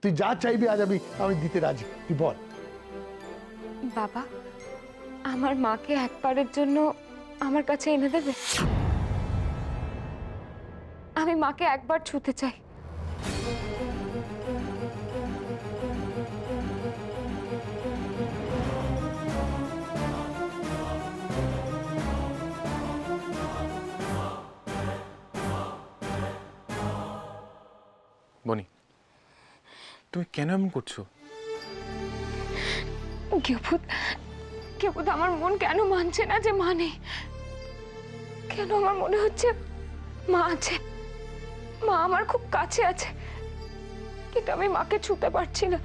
তুই যা চাইবি আজ আমি দিতে রাজি, তুই বল। বাবা, আমার মাকে একবারের জন্য আমার কাছে এনে দেবে? আমি মাকে একবার ছুতে চাই। বনি, তুমি কেন এমন করছো? কেবুদ আমার মন কেন মানছে না যে মা নেই? কেন আমার মনে হচ্ছে মা আছে, মা আমার খুব কাছে আছে, কিন্তু আমি মাকে ছুতে পারছি না।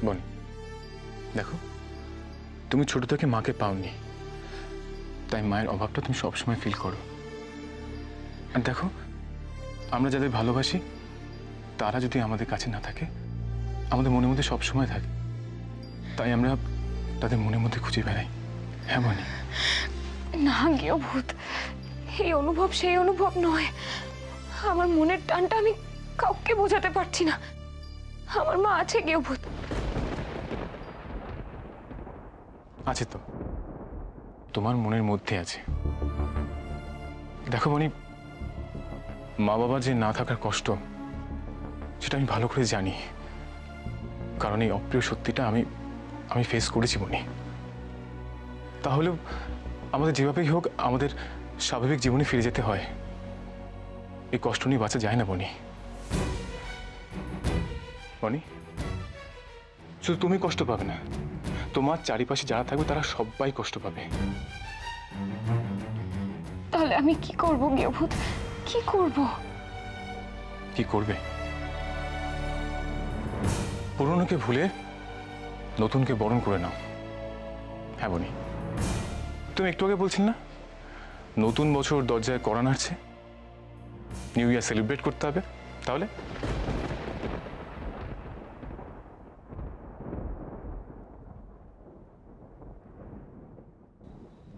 বনি দেখো, তুমি ছোট থেকে মাকে পাওনি, তাই মায়ের অভাবটা তুমি সবসময় ফিল করো। আর দেখো, আমরা যাদের ভালোবাসি তারা যদি আমাদের কাছে না থাকে, আমাদের মনের মধ্যে সবসময় থাকে, তাই আমরা তাদের মনের মধ্যে খুঁজে বেড়াই। হ্যাঁ বনি। না গৃহভূত, এই অনুভব সেই অনুভব নয়। আমার মনের টানটা আমি কাউকে বোঝাতে পারছি না। আমার মা আছে গৃহভূত। আছে তো, তোমার মনের মধ্যে আছে। দেখো বনি, মা বাবা যে না থাকার কষ্ট সেটা আমি ভালো করে জানি, কারণ এই অপ্রিয় সত্যিটা আমি ফেস করেছি বনি। তাহলেও আমাদের যেভাবেই হোক আমাদের স্বাভাবিক জীবনে ফিরে যেতে হয়। এই কষ্ট নিয়ে বাঁচা যায় না বনি। বনি, শুধু তুমি কষ্ট পাবে না, তোমার চারিপাশে যারা থাকবে তারা সবাই কষ্ট পাবে। তাহলে আমি কি করব গৃহভূত, কি করব? কি করবে? পুরনোকে ভুলে নতুনকে বরণ করে নাও। হ্যাঁ বনি, তুমি একটু আগে বলছিল না নতুন বছর দরজায় কড়া নাড়ছে, নিউ ইয়ার সেলিব্রেট করতে হবে। তাহলে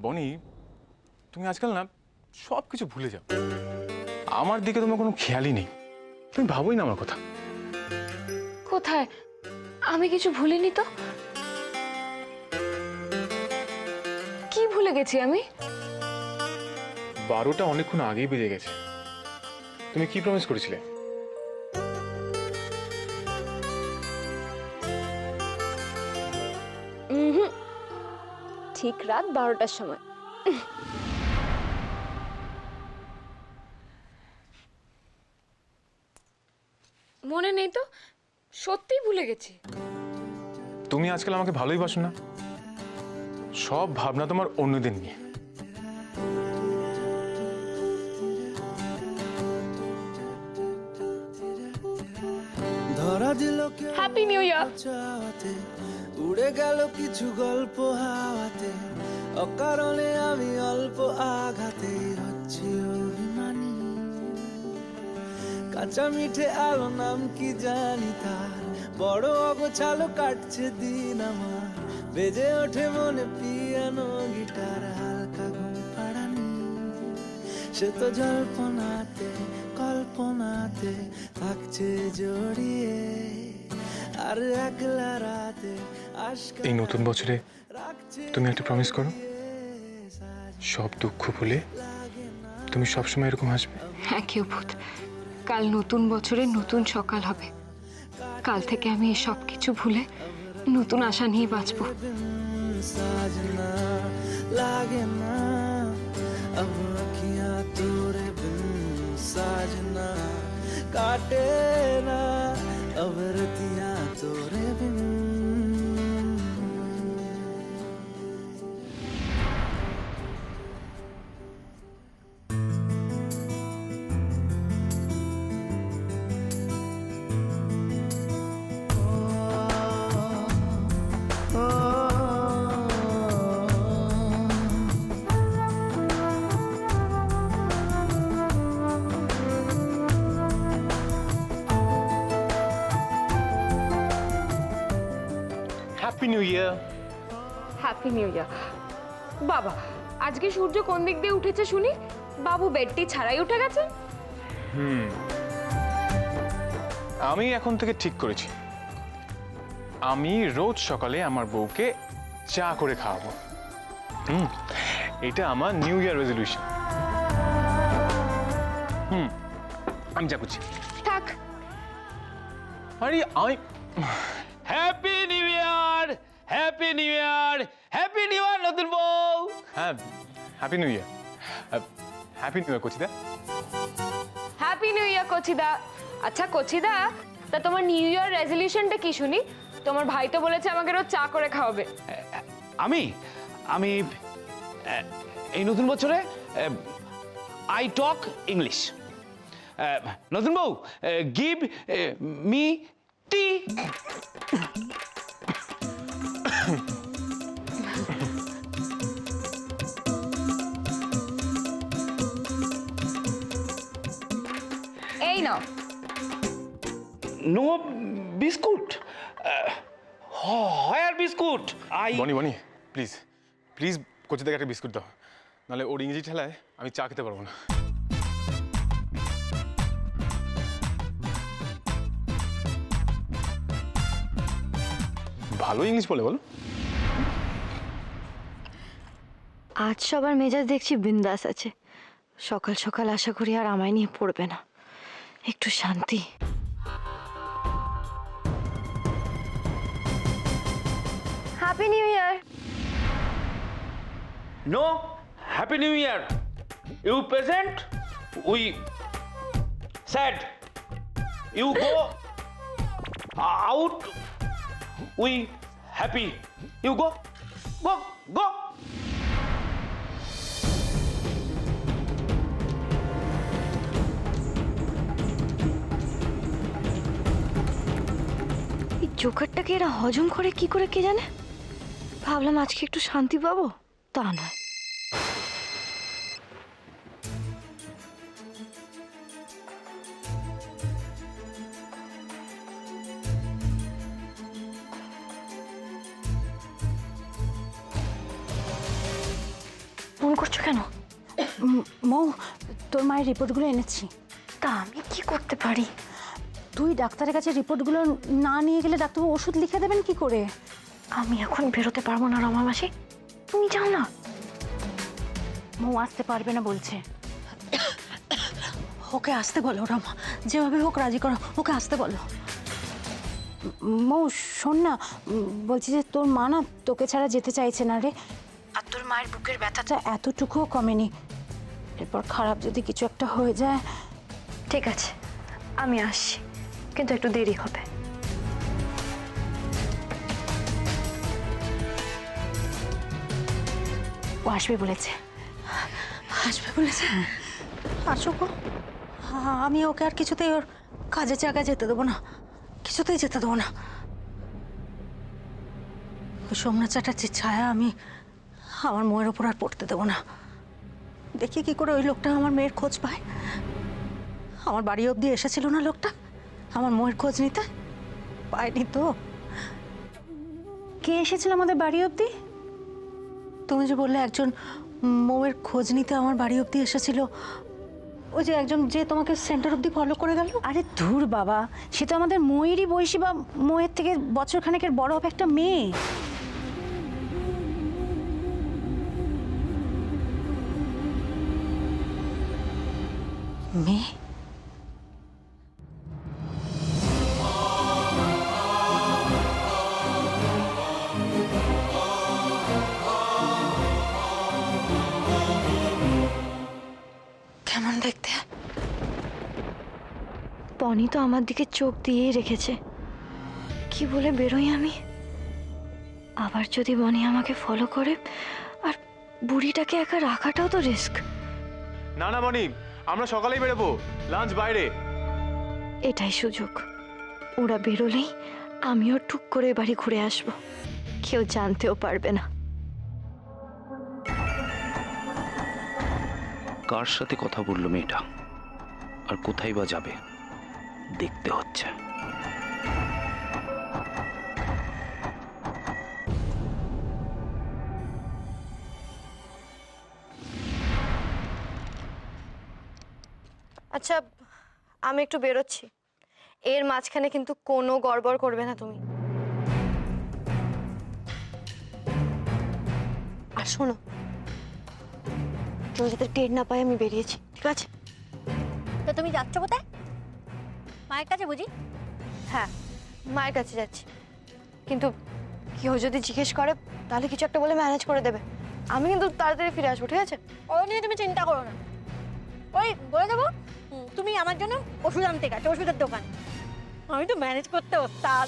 বনি, তুমি আজকাল না সব কিছু ভুলে যাও। আমার দিকে তোমার কোনো খেয়ালই নেই, তুমি ভাবোই না আমার কথা। কোথায়? আমি কিছু ভুলিনি তো। কি ভুলে গেছি আমি? 12টা অনেকক্ষণ আগেই বেজে গেছে। তুমি কি প্রমিস করেছিলে? ঠিক রাত 12টার সময়। মনে নেই তো, সত্যিই ভুলে গেছি। তুমি আজকাল আমাকে ভালোই বাসো না, সব ভাবনা তোমার অন্যদের নিয়ে। হ্যাপি নিউ ইয়ার। উড়ে গেল কিছু গল্প হাওয়াতে, অকারণে আমি অল্প আঘাতে হচ্ছি অভিমানী। কাঁচা মিঠে আলো নাম কি জানি তার, বড় অগোছালো কাটছে দিন আমার। বেজে ওঠে মনে পিয়ানো গিটার, হালকা ঘুম পাড়ানি। সে তো জল্পনাতে কল্পনাতে থাকছে জড়িয়ে, আর একলা রাতে এই নতুন বছরে তুমি একটা প্রমিস করো, সব দুঃখ ভুলে তুমি সবসময় এরকম হাসবে। হ্যাঁ গৃহভূত, কাল নতুন বছরে নতুন সকাল হবে। কাল থেকে আমি এই সব কিছু ভুলে নতুন আশা নিয়ে বাঁচবো। साजना लागे ना अब अखियां तोरे बिन, साजना काटे ना अब रतियां तोरे बिन। Happy new year. Happy new year. বাবা, আজকে সূর্য কোন দিক দিয়ে উঠেছে শুনি? বাবু বেডটি ছাড়াই উঠে গেছে। আমি এখন থেকে ঠিক করেছি, আমি রোজ সকালে আমার বউকে চা করে খাওয়াবো। এটা আমার নিউ ইয়ার রেজলিউশন। আমি যা করছি। থাক। আরে আমি happy new year, happy new year, happy new year নতুন বউ। হ্যাঁ, happy new year. Happy new year কচিদা। হ্যাপি নিউ ইয়ার কচিদা। আচ্ছা কচিদা, তা তোমার নিউ ইয়ার রেজলিউশনটা কি শুনি? তোমার ভাই তো বলেছে আমাকে রোজ চা করে খাওয়াবে। আমি আমি এই নতুন বছরে আই টক ইংলিশ। নতুন বউ, গিভ মি টি। এই নাও। No biscuit? Where biscuit? I বনি বনি প্লিজ প্লিজ কচিদাকে একটা বিস্কুট দাও, নাহলে ওর ইংরেজি ঠেলায় আমি চা খেতে পারবো না। ভালো ইংলিশ বলে বলো। আজ সবার মেজাজ দেখছি বিন্দাস আছে। সকাল সকাল আশা করি আর আমায় নিয়ে পড়বে না, একটু শান্তি। Happy new year. No happy new year. You present, we sad. You go out, we happy. You go go go. এই জোকারটাকে এরা হজম করে কি করে কে জানে। ভাবলাম আজকে একটু শান্তি পাবো, তা নয়। ফোন করছো কেন? মৌ, তোর মায়ের রিপোর্টগুলো এনেছি। তা আমি কি করতে পারি? তুই ডাক্তারের কাছে রিপোর্টগুলো না নিয়ে গেলে ডাক্তারবাবু ওষুধ লিখে দেবেন কি করে? আমি এখন বেরোতে পারবো না রমা মাসি, তুমি যাও না। মৌ আসতে পারবে না বলছে। ওকে আসতে বলো রমা, যেভাবে হোক রাজি করো, ওকে আসতে বলো। মৌ শোন না, বলছি যে তোর মা না তোকে ছাড়া যেতে চাইছে না রে। আর তোর মায়ের বুকের ব্যথাটা এতটুকুও কমেনি। এরপর খারাপ যদি কিছু একটা হয়ে যায়। ঠিক আছে, আমি আসছি, কিন্তু একটু দেরি হবে। ও আসবে বলেছে। আসবে বলেছে? আসুক ও। আমি ওকে আর কিছুতেই ওর কাজের জায়গায় যেতে দেবো না, কিছুতেই যেতে দেবো না। ওই সোমনাথ চ্যাটার্জির ছায়া আমি আমার মেয়ের ওপর আর পড়তে দেবো না। দেখি কি করে ওই লোকটা আমার মেয়ের খোঁজ পায়। আমার বাড়ি অবধি এসেছিল না লোকটা আমার মেয়ের খোঁজ নিতে? পায়নি তো। কে এসেছিল আমাদের বাড়ি অবধি? তুমি যে বললে একজন মৌয়ের খোঁজ নিতে আমার বাড়ি অবধি এসেছিল, ওই যে একজন যে তোমাকে সেন্টার অবধি ফলো করে গেল। আরে ধুর বাবা, সে তো আমাদের ময়েরই বয়সী বা ময়ের থেকে বছরখানেকের বড় হবে একটা মেয়ে। মেয়ে? কেমন দেখতে? পনি তো আমার দিকে চোখ দিয়েই রেখেছে। কি বলে বেরোই আমি? আবার যদি বনি আমাকে ফলো করে, আর বুড়িটাকে একা রাখাটাও তো রিস্ক। না না বনি, আমরা সকালেই বেরোবো, লাঞ্চ বাইরে। এটাই সুযোগ। ওরা বেরোলেই আমিও টুক করে বাড়ি ঘুরে আসবো, কেউ জানতেও পারবে না। কার সাথে কথা বললো মেয়েটা, আর কোথায় বা যাবে দেখতে হচ্ছে। আচ্ছা, আমি একটু বেরোচ্ছি, এর মাঝখানে কিন্তু কোনো গড়বড় করবে না তুমি। আর শোনো, কেউ যাতে টের না পায় আমি বেরিয়েছি, ঠিক আছে? তো তুমি যাচ্ছ কোথায়? মায়ের কাছে বুঝি? হ্যাঁ, মায়ের কাছে যাচ্ছি, কিন্তু কেউ যদি জিজ্ঞেস করে তাহলে কিছু একটা বলে ম্যানেজ করে দেবে। আমি কিন্তু তাড়াতাড়ি ফিরে আসবো, ঠিক আছে? ও নিয়ে তুমি চিন্তা করো না, ওই বলে দেবো তুমি আমার জন্য ওষুধ আনতে গেছো ওষুধের দোকান। আমি তো ম্যানেজ করতে ওস্তাদ।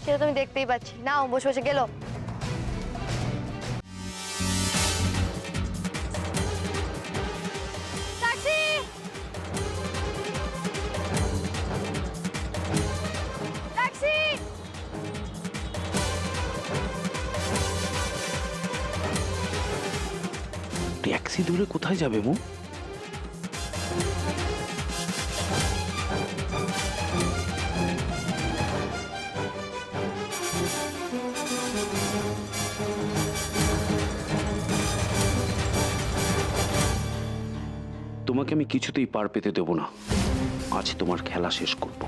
সেটা তুমি দেখতেই পাচ্ছি। নাও, বসে বসে গেলো। ট্যাক্সি! ট্যাক্সি! ট্যাক্সি ধরে কোথায় যাবে মো? তোমাকে আমি কিছুতেই পার পেতে দেব না। আজ তোমার খেলা শেষ করব।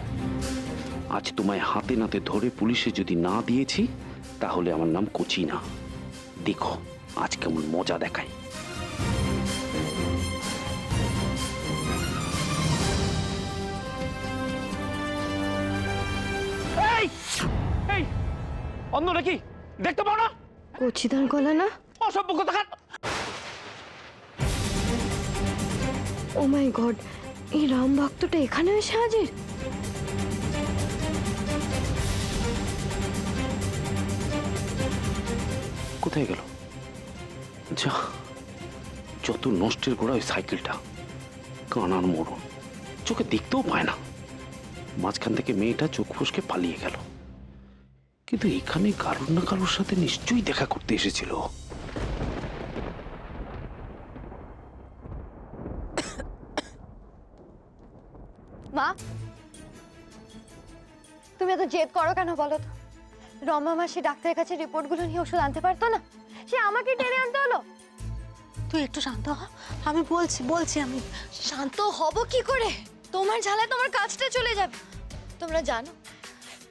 আজ তোমায় হাতে নাতে ধরে পুলিশে যদি না দিয়েছি তাহলে আমার নাম কচি না। দেখো আজ কেমন মজা দেখায়। এই এই অন্য নাকি দেখতে পাও না? কচিদার গলা না? অসভ্য কোথাকার! ও মাই গড, এই রাম ভক্তটা এখানে এসে হাজির। কোথায় গেল? যা, যত নষ্টের গোড়া ওই সাইকেলটা, কানার মরণ, চোখে দেখতেও পায় না। মাঝখান থেকে মেয়েটা চোখ ফসকে পালিয়ে গেল, কিন্তু এখানে কারোর না কারোর সাথে নিশ্চয়ই দেখা করতে এসেছিল। মা, তুমি এত জেদ করো কেন বলো তো? রমা মাসি ডাক্তারের কাছে রিপোর্টগুলো নিয়ে ওষুধ আনতে পারতো না? সে আমাকে টেনে আনতে হলো। তুই একটু শান্ত হ, আমি বলছি আমি শান্ত হব কি করে? তোমার ঝালায় তোমার কাজটা চলে যাবে। তোমরা জানো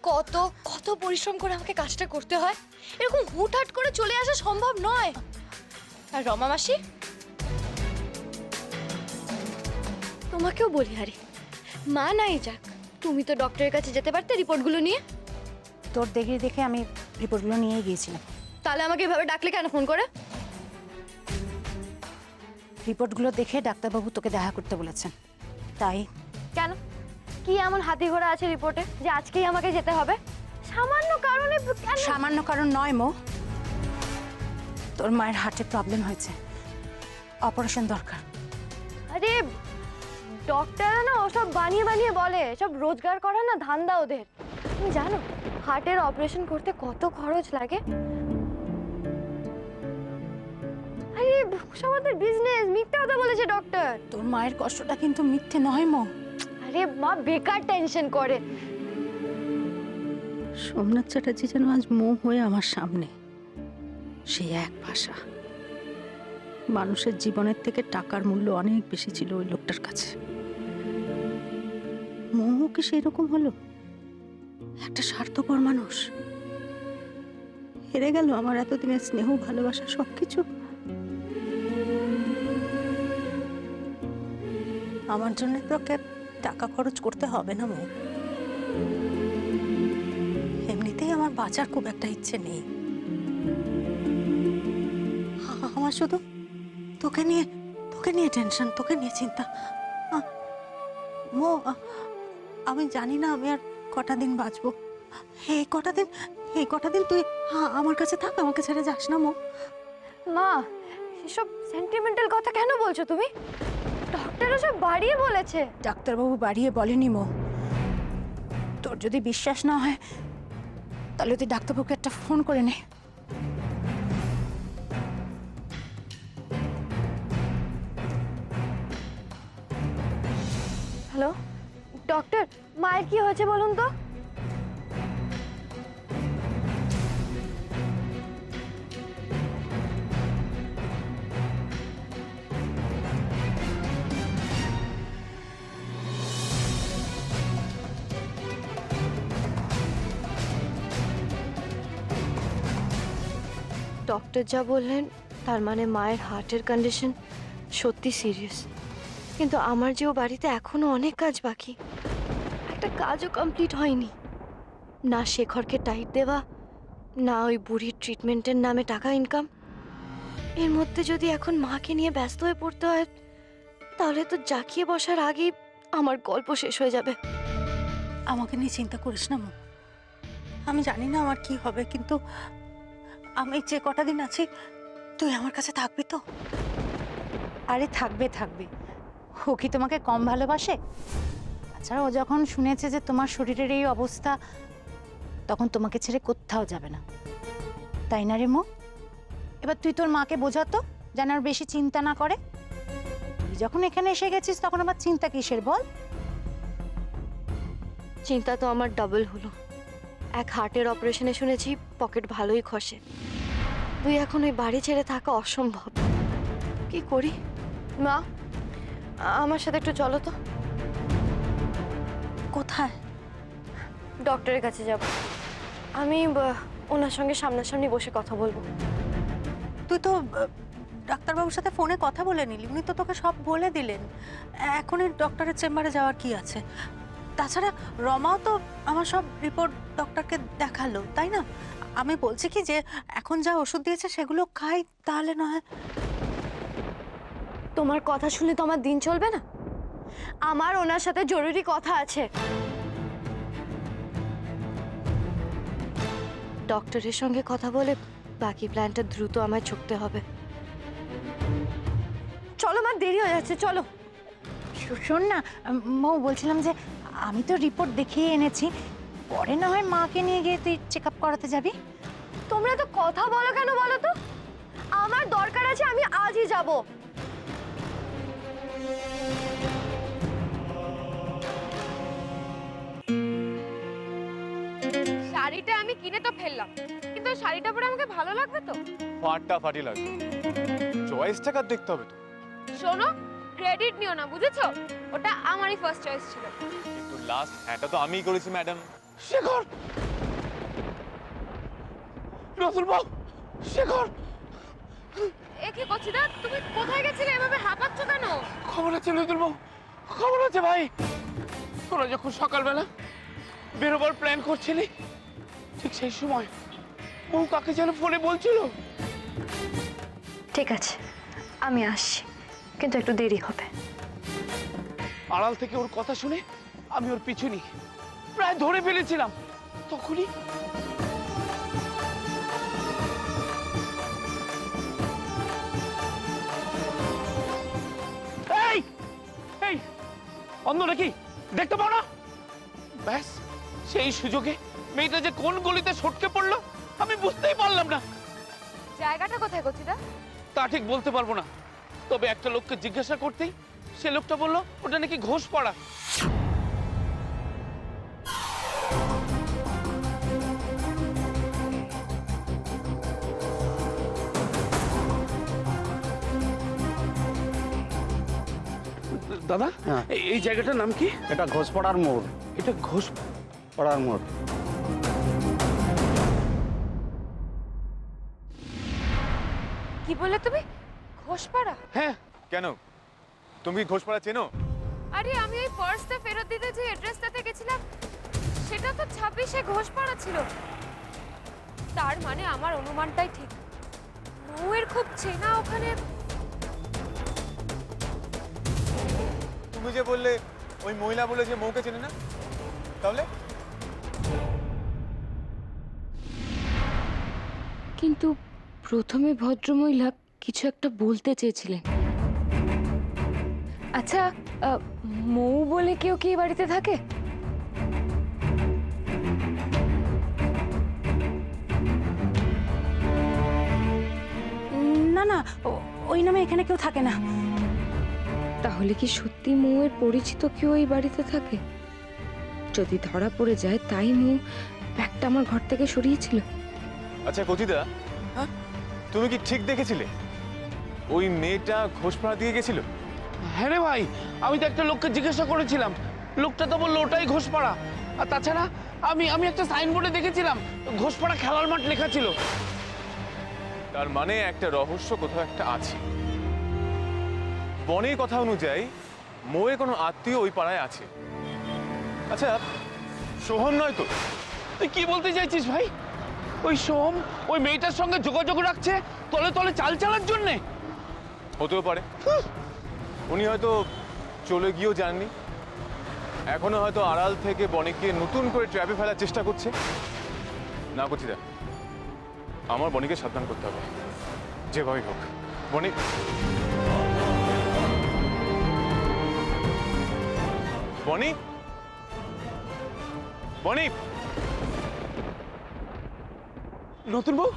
কত কত পরিশ্রম করে আমাকে কাজটা করতে হয়? এরকম হুটহাট করে চলে আসা সম্ভব নয়। আর রমা মাসি, তোমাকেও বলি আরে, মা নাই যাক, তুমি তো ডক্টরের কাছে যেতে পারতে রিপোর্টগুলো নিয়ে। তোর দেখে আমি রিপোর্টগুলো নিয়ে গিয়েছিলাম। তাহলে আমাকে এভাবে ডাকলে কেন ফোন করে? রিপোর্টগুলো দেখে ডাক্তারবাবু তোকে দেখা করতে বলেছেন, তাই। কেন? কি এমন হাতি ঘোড়া আছে রিপোর্টে যে আজকেই আমাকে যেতে হবে? সামান্য কারণে কেন? সামান্য কারণ নয় মো, তোর মায়ের হার্টে প্রবলেম হয়েছে, অপারেশন দরকার। আরে ডক্টররা না ওসব বানিয়ে বানিয়ে বলে, সব রোজগার করা না ধান্দা ওদের। তুমি জানো হার্টের অপারেশন করতে কত খরচ লাগে? আরে সব ওদের বিজনেস, মিথ্যা কথা বলেছে ডক্টর। তোর মায়ের কষ্টটা কিন্তু মিথ্যে নয় মো। আরে মা বেকার টেনশন করে। সোমনাথ চ্যাটার্জি যেন আজ মোহ হয়ে আমার সামনে। সেই এক ভাষা, মানুষের জীবনের থেকে টাকার মূল্য অনেক বেশি ছিল ওই লোকটার কাছে। মোহ কি সেই রকম হলো? একটা স্বার্থপর মানুষ হেরে গেল আমার এতদিনের স্নেহ ভালোবাসা সবকিছু। আমার জন্য তোকে টাকা খরচ করতে হবে না মো, এমনিতেই আমার বাঁচার খুব একটা ইচ্ছে নেই। আমার শুধু তোকে নিয়ে টেনশন, তোকে নিয়ে চিন্তা। মো, আমি জানি না আমি আর কটা দিন বাঁচবো। এই কটা দিন তুই আমার কাছে থাক, আমাকে ছেড়ে যাস না মো। মা এসব সেন্টিমেন্টাল কথা কেন বলছো তুমি? ডক্টর ওসব বাড়িয়ে বলেছে। ডাক্তারবাবু বাড়িয়ে বলেনি মো। তোর যদি বিশ্বাস না হয় তাহলে তুই ডাক্তারবাবুকে একটা ফোন করে নে। হ্যালো ডক্টর, মায়ের কি হয়েছে বলুন তো? ডক্টর যা বললেন তার মানে মায়ের হার্টের কন্ডিশন সত্যি সিরিয়াস। কিন্তু আমার যে ও বাড়িতে এখনো অনেক কাজ বাকি, একটা কাজও কমপ্লিট হয়নি। না শেখরকে টাইট দেওয়া, না ওই বুড়ির ট্রিটমেন্টের নামে টাকা ইনকাম। এর মধ্যে যদি এখন মাকে নিয়ে ব্যস্ত হয়ে পড়তে হয়, তাহলে তো জাকিয়ে বসার আগেই আমার গল্প শেষ হয়ে যাবে। আমাকে নিয়ে চিন্তা করিস না মা। আমি জানি না আমার কি হবে, কিন্তু আমি যে কটা দিন আছি তুই আমার কাছে থাকবি তো? আরে থাকবে থাকবে, ও কি তোমাকে কম ভালোবাসে? তাছাড়া ও যখন শুনেছে যে তোমার শরীরের এই অবস্থা, তখন তোমাকে ছেড়ে কোথাও যাবে না, তাই না রে মো? এবার তুই তোর মাকে বোঝাতো যেন আর বেশি চিন্তা না করে। তুই যখন এখানে এসে গেছিস তখন আবার চিন্তা কিসের বল? চিন্তা তো আমার ডাবল হলো। এক হার্টের অপারেশনে শুনেছি পকেট ভালোই খসে। তুই এখন ওই বাড়ি ছেড়ে থাকা অসম্ভব। কি করি? মা, আমার সাথে একটু চলো তো। কোথায়? ডক্টরের কাছে যাব। আমি ওনার সঙ্গে সামনাসামনি বসে কথা বলবো। তুই তো ডাক্তারবাবুর সাথে ফোনে কথা বলে নিলি, উনি তো তোকে সব বলে দিলেন। এখনই ডক্টরের চেম্বারে যাওয়ার কি আছে? তাছাড়া রমাও তো আমার সব রিপোর্ট ডক্টরকে দেখালো, তাই না? আমি বলছি কি যে এখন যা ওষুধ দিয়েছে সেগুলো খাই, তাহলে না হয়। তোমার কথা শুনে তো আমার দিন চলবে না। আমার ওনার সাথে জরুরি কথা আছে। ডক্টরের সঙ্গে কথা বলে বাকি প্ল্যানটা দ্রুত আমায় ছুটতে হবে। চলো মা, দেরি হয়ে যাচ্ছে, চলো। শোন না মৌ, বলছিলাম যে আমি তো রিপোর্ট দেখিয়ে এনেছি, পরে না হয় মাকে নিয়ে গিয়ে তুই চেক আপ করাতে যাবি। তোমরা তো কথা বলো কেন বলো তো? আমার দরকার আছে, আমি আজই যাব। শাড়িটা আমি কিনে তো ফেললাম, কিন্তু ওই শাড়িটা পরে আমাকে ভালো লাগবে তো? ফাটাফাটি লাগবে। চয়েসটা কার দেখতে হবে তো। শোনো, ক্রেডিট নিও না, বুঝেছো? ওটা আমারই ফার্স্ট চয়েস ছিল। কিন্তু লাস্ট হ্যাঁটা তো আমিই করেছি ম্যাডাম। শেখর, নতুন বউ, শেখর। এ কি করছিস দা? তুমি কোথায় গেছিলে? এভাবে হাঁপাচ্ছ কেন? খবর আছে নতুন বউ, খবর আছে ভাই। তোরা যখন সকালবেলা বেরোবার প্ল্যান করছিলি, ঠিক সেই সময় বউ কাকে যেন ফোনে বলছিল। ঠিক আছে, আমি আসছি, কিন্তু একটু দেরি হবে। আড়াল থেকে ওর কথা শুনে আমি ওর পিছু নিই, প্রায় ধরে ফেলেছিলাম। তখনই এই এই অন্ধ নাকি, দেখতে পাও না? ব্যাস সেই সুযোগে মেয়েটা যে কোন গলিতে সটকে পড়লো আমি বুঝতেই পারলাম না। জায়গাটা কোথায় করছিস? তা ঠিক বলতে পারবো না, তবে একটা লোককে জিজ্ঞাসা করতেই সে লোকটা বলল ওটা নাকি ঘোষপাড়া। দাদা, এই জায়গাটার নাম কি? এটা ঘোষপাড়ার মোড়। এটা ঘোষ পাড়ার মোড়। কি বললে তুমি? ঘোষপাড়া? হ্যাঁ। কেন, তুমি কি ঘোষপাড়া চেনো? আরে আমি ওই পার্সটা ফেরত দিতে যে অ্যাড্রেসটাতে গেছিলাম, সেটা তো 26-এ ঘোষপাড়া ছিল। তার মানে আমার অনুমানটাই ঠিক। মৌয়ের খুব চেনা ওখানে। তুমি যে বললে ওই মহিলা বলে যে মৌকে চেনে না, তাহলে? কিন্তু প্রথমে ভদ্রমহিলা কিছু একটা বলতে চেয়েছিলেন। আচ্ছা, মৌ বলে কেউ কি এই বাড়িতে থাকে? না না, ওই নামে এখানে কেউ থাকে না। তাহলে কি সত্যি মৌয়ের পরিচিত কেউ এই বাড়িতে থাকে? যদি ধরা পড়ে যায় তাই মৌ ব্যাগটা আমার ঘর থেকে সরিয়েছিল। আচ্ছা কচিদা, তুমি কি ঠিক দেখেছিলে ওই মেয়েটা ঘোষপাড়া দিয়ে গেছিল? হ্যাঁ রে ভাই, আমি তো একটা লোককে জিজ্ঞাসা করেছিলাম, লোকটা তো বললো ওটাই ঘোষপাড়া। আর তাছাড়া আমি একটা সাইনবোর্ডে দেখেছিলাম ঘোষপাড়া খেলার মাঠ লেখা ছিল। তার মানে একটা রহস্য কোথাও একটা আছে। বনের কথা অনুযায়ী মৌয়ের কোনো আত্মীয় ওই পাড়ায় আছে। আচ্ছা, সোহম নয় তো? তুই কি বলতে চাইছিস ভাই? ওই সোম ওই মেয়েটার সঙ্গে যোগাযোগ রাখছে তলে তলে চাল চালার জন্যে? হতেও পারে। উনি হয়তো চলে গিয়েও যাননি, এখনো হয়তো আড়াল থেকে বনিকে নতুন করে ট্র্যাপে ফেলার চেষ্টা করছে। না কচিদা, আমার বনিকে সাবধান করতে হবে যেভাবেই হোক। বনি, বনি, বনি, নতুন বউ